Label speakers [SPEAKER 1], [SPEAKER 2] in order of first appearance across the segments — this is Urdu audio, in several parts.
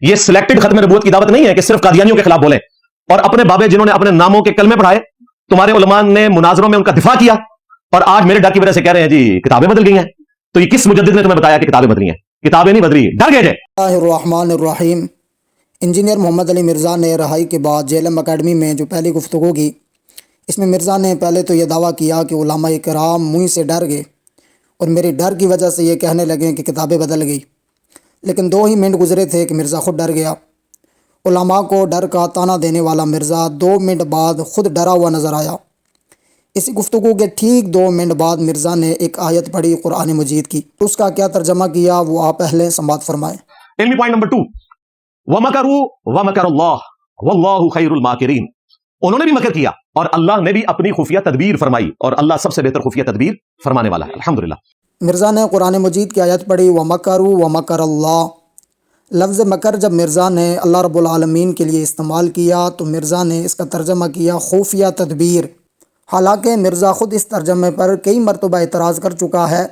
[SPEAKER 1] یہ سلیکٹڈ ختم نبوت کی دعوت نہیں ہے کہ صرف قادیانیوں کے خلاف بولیں اور اپنے بابے جنہوں نے اپنے ناموں کے کلمے پڑھائے تمہارے علماء نے مناظروں میں ان کا دفاع کیا اور آج میرے ڈر کی وجہ سے کہہ رہے ہیں جی کتابیں بدل گئی ہیں. تو یہ کس مجدد نے تمہیں بتایا کہ کتابیں بدلی ہیں؟ کتابیں نہیں بدلی، ڈر گئے.
[SPEAKER 2] اللہ الرحمن الرحیم. انجینئر محمد علی مرزا نے رہائی کے بعد جیلم اکیڈمی میں جو پہلی گفتگو کی، اس میں مرزا نے پہلے تو یہ دعویٰ کیا کہ علماء کرام مجھ سے ڈر گئے اور میری ڈر کی وجہ سے یہ کہنے لگے کہ کتابیں بدل گئی. لیکن 2 ہی منٹ گزرے تھے کہ مرزا خود ڈر گیا. علماء کو ڈر کا تانا دینے والا مرزا 2 منٹ بعد خود ڈرا ہوا نظر آیا. اسی گفتگو کے ٹھیک 2 منٹ بعد مرزا نے ایک آیت پڑھی قرآن مجید کی. اس کا کیا ترجمہ کیا وہ آپ پہلے سماعت فرمائیں.
[SPEAKER 1] علمی پوائنٹ نمبر 2، وَمَكَرُوا وَمَكَرَ اللَّهُ وَاللَّهُ خَيْرُ الْمَاكِرِينَ. انہوں نے بھی مکر کیا اور اللہ نے بھی اپنی خفیہ تدبیر فرمائی اور اللہ سب سے بہتر خفیہ تدبیر فرمانے والا ہے. الحمدللہ.
[SPEAKER 2] مرزا نے قرآن مجید کی آیت پڑھی وَمَكَرُوا وَمَكَرَ اللَّهُ. لفظ مکر جب مرزا نے اللہ رب العالمین کے لیے استعمال کیا تو مرزا نے اس کا ترجمہ کیا خفیہ تدبیر. حالانکہ مرزا خود اس ترجمے پر کئی مرتبہ اعتراض کر چکا ہے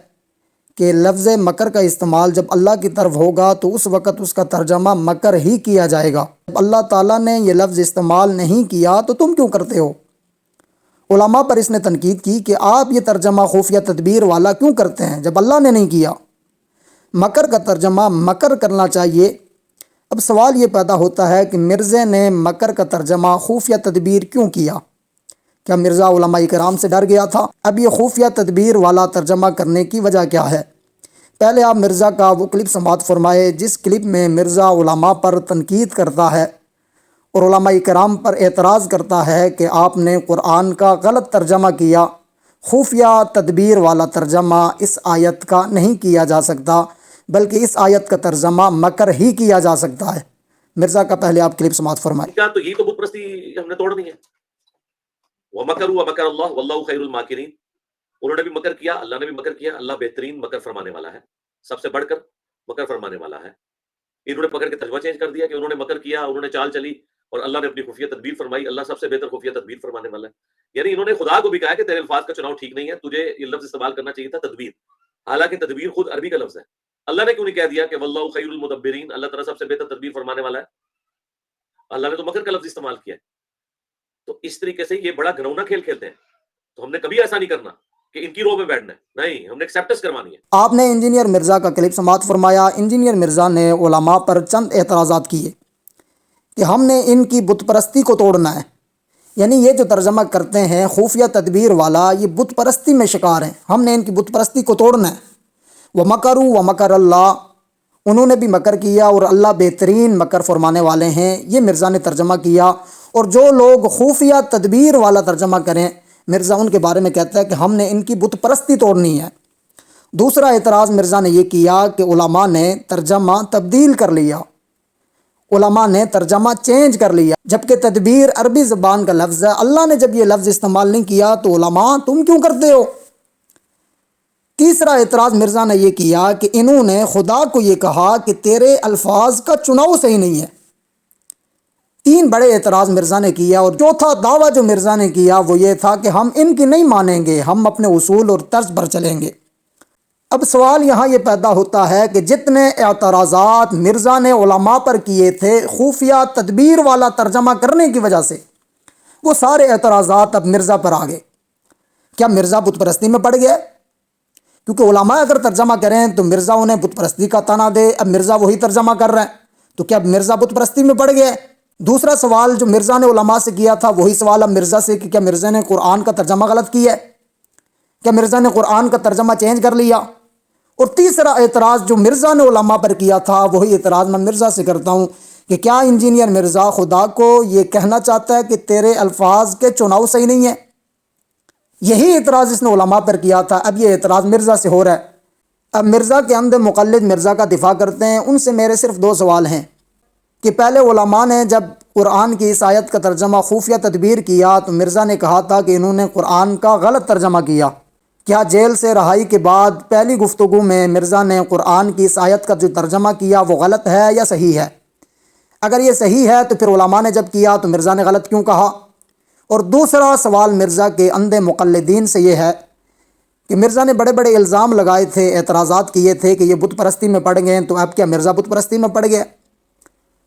[SPEAKER 2] کہ لفظ مکر کا استعمال جب اللہ کی طرف ہوگا تو اس وقت اس کا ترجمہ مکر ہی کیا جائے گا. جب اللہ تعالیٰ نے یہ لفظ استعمال نہیں کیا تو تم کیوں کرتے ہو؟ علماء پر اس نے تنقید کی کہ آپ یہ ترجمہ خفیہ تدبیر والا کیوں کرتے ہیں جب اللہ نے نہیں کیا؟ مکر کا ترجمہ مکر کرنا چاہیے. اب سوال یہ پیدا ہوتا ہے کہ مرزا نے مکر کا ترجمہ خفیہ تدبیر کیوں کیا؟ کیا مرزا علماء کرام سے ڈر گیا تھا؟ اب یہ خفیہ تدبیر والا ترجمہ کرنے کی وجہ کیا ہے؟ پہلے آپ مرزا کا وہ کلپ سماعت فرمائے جس کلپ میں مرزا علماء پر تنقید کرتا ہے اور علماء کرام پر اعتراض کرتا ہے کہ آپ نے قرآن کا غلط ترجمہ کیا. خفیہ تدبیر والا ترجمہ اس آیت کا نہیں کیا جا سکتا بلکہ اس آیت کا ترجمہ مکر ہی کیا جا سکتا ہے. مرزا کا پہلے آپ کلپ سماعت فرمائیں.
[SPEAKER 3] کیا تو یہ تو بت پرستی ہم نے توڑ دی ہے. وَمَكَرُوا وَمَكَرَ اللَّهُ وَاللَّهُ خَيْرُ الْمَاكِرِينَ. انہوں نے بھی مکر کیا، اللہ نے بھی مکر کیا، اللہ بہترین مکر فرمانے والا ہے، سب سے بڑھ کر مکر فرمانے والا ہے. انہوں نے پکڑ کے ترجمہ چینج کر دیا کہ انہوں نے مکر کیا، انہوں نے چال چلی اور اللہ نے اپنی خفیہ تدبیر فرمائی، اللہ سب سے بہتر خفیہ تدبیر فرمانے والا ہے. یعنی انہوں نے خدا کو بھی کہا کہ تیرے الفاظ کا چناؤ ٹھیک نہیں ہے، تجھے یہ لفظ استعمال کرنا چاہیے تھا تدبیر. حالانکہ تدبیر خود عربی کا لفظ ہے. اللہ نے کیوں نہیں کہہ دیا کہ واللہ خیر المدبرین، اللہ تعالیٰ سب سے بہتر تدبیر فرمانے والا ہے؟ اللہ نے تو مکر کا لفظ استعمال کیا ہے. تو اس طریقے سے یہ بڑا گھنونا کھیل کھیلتے ہیں. تو ہم نے کبھی ایسا نہیں کرنا کہ ان کی رو میں بیٹھنا ہے، نہیں، ہم نے ایکسیپٹنس کروانی ہے.
[SPEAKER 2] آپ نے انجینئر مرزا کا کلپ سماعت فرمایا. انجینئر مرزا نے علماء پر چند اعتراضات کیے کہ ہم نے ان کی بت پرستی کو توڑنا ہے. یعنی یہ جو ترجمہ کرتے ہیں خفیہ تدبیر والا، یہ بت پرستی میں شکار ہیں، ہم نے ان کی بت پرستی کو توڑنا ہے. وَمَكَرُوا وَمَكَرَ اللَّهُ. انہوں نے بھی مکر کیا اور اللہ بہترین مکر فرمانے والے ہیں، یہ مرزا نے ترجمہ کیا. اور جو لوگ خفیہ تدبیر والا ترجمہ کریں مرزا ان کے بارے میں کہتا ہے کہ ہم نے ان کی بت پرستی توڑنی ہے. دوسرا اعتراض مرزا نے یہ کیا کہ علماء نے ترجمہ تبدیل کر لیا، علماء نے ترجمہ چینج کر لیا، جبکہ تدبیر عربی زبان کا لفظ ہے. اللہ نے جب یہ لفظ استعمال نہیں کیا تو علماء تم کیوں کرتے ہو؟ تیسرا اعتراض مرزا نے یہ کیا کہ انہوں نے خدا کو یہ کہا کہ تیرے الفاظ کا چناؤ صحیح نہیں ہے. 3 بڑے اعتراض مرزا نے کیا. اور چوتھا دعویٰ جو مرزا نے کیا وہ یہ تھا کہ ہم ان کی نہیں مانیں گے، ہم اپنے اصول اور طرز پر چلیں گے. اب سوال یہاں یہ پیدا ہوتا ہے کہ جتنے اعتراضات مرزا نے علماء پر کیے تھے خفیہ تدبیر والا ترجمہ کرنے کی وجہ سے، وہ سارے اعتراضات اب مرزا پر آ گئے. کیا مرزا بت پرستی میں پڑ گیا؟ کیونکہ علماء اگر ترجمہ کریں تو مرزا انہیں بت پرستی کا تانا دے. اب مرزا وہی ترجمہ کر رہے ہیں تو کیا مرزا بت پرستی میں پڑ گیا؟ دوسرا سوال جو مرزا نے علماء سے کیا تھا وہی سوال اب مرزا سے کہ کیا مرزا نے قرآن کا ترجمہ غلط کیا ہے؟ کیا مرزا نے قرآن کا ترجمہ چینج کر لیا؟ اور تیسرا اعتراض جو مرزا نے علماء پر کیا تھا وہی اعتراض میں مرزا سے کرتا ہوں کہ کیا انجینئر مرزا خدا کو یہ کہنا چاہتا ہے کہ تیرے الفاظ کے چناؤ صحیح نہیں ہے؟ یہی اعتراض اس نے علماء پر کیا تھا. اب یہ اعتراض مرزا سے ہو رہا ہے. اب مرزا کے اندھے مقلد مرزا کا دفاع کرتے ہیں. ان سے میرے صرف 2 سوال ہیں کہ پہلے علماء نے جب قرآن کی اس آیت کا ترجمہ خفیہ تدبیر کیا تو مرزا نے کہا تھا کہ انہوں نے قرآن کا غلط ترجمہ کیا. کیا جیل سے رہائی کے بعد پہلی گفتگو میں مرزا نے قرآن کی اس آیت کا جو ترجمہ کیا وہ غلط ہے یا صحیح ہے؟ اگر یہ صحیح ہے تو پھر علماء نے جب کیا تو مرزا نے غلط کیوں کہا؟ اور دوسرا سوال مرزا کے اندھے مقلدین سے یہ ہے کہ مرزا نے بڑے بڑے الزام لگائے تھے، اعتراضات کیے تھے کہ یہ بت پرستی میں پڑ گئے، تو اب کیا مرزا بت پرستی میں پڑ گئے؟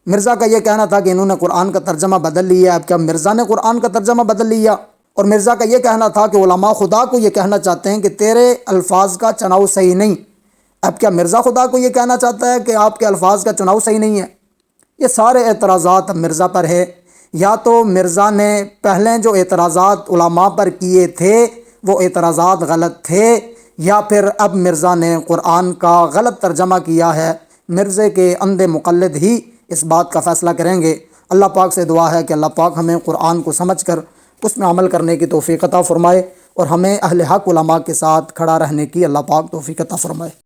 [SPEAKER 2] مرزا کا یہ کہنا تھا کہ انہوں نے قرآن کا ترجمہ بدل لیا. اب کیا مرزا نے قرآن کا ترجمہ بدل لیا؟ اور مرزا کا یہ کہنا تھا کہ علماء خدا کو یہ کہنا چاہتے ہیں کہ تیرے الفاظ کا چناؤ صحیح نہیں. اب کیا مرزا خدا کو یہ کہنا چاہتا ہے کہ آپ کے الفاظ کا چناؤ صحیح نہیں ہے؟ یہ سارے اعتراضات مرزا پر ہے. یا تو مرزا نے پہلے جو اعتراضات علماء پر کیے تھے وہ اعتراضات غلط تھے، یا پھر اب مرزا نے قرآن کا غلط ترجمہ کیا ہے. مرزے کے اندھے مقلد ہی اس بات کا فیصلہ کریں گے. اللہ پاک سے دعا ہے کہ اللہ پاک ہمیں قرآن کو سمجھ کر اس میں عمل کرنے کی توفیق عطا فرمائے، اور ہمیں اہل حق علماء کے ساتھ کھڑا رہنے کی اللہ پاک توفیق عطا فرمائے.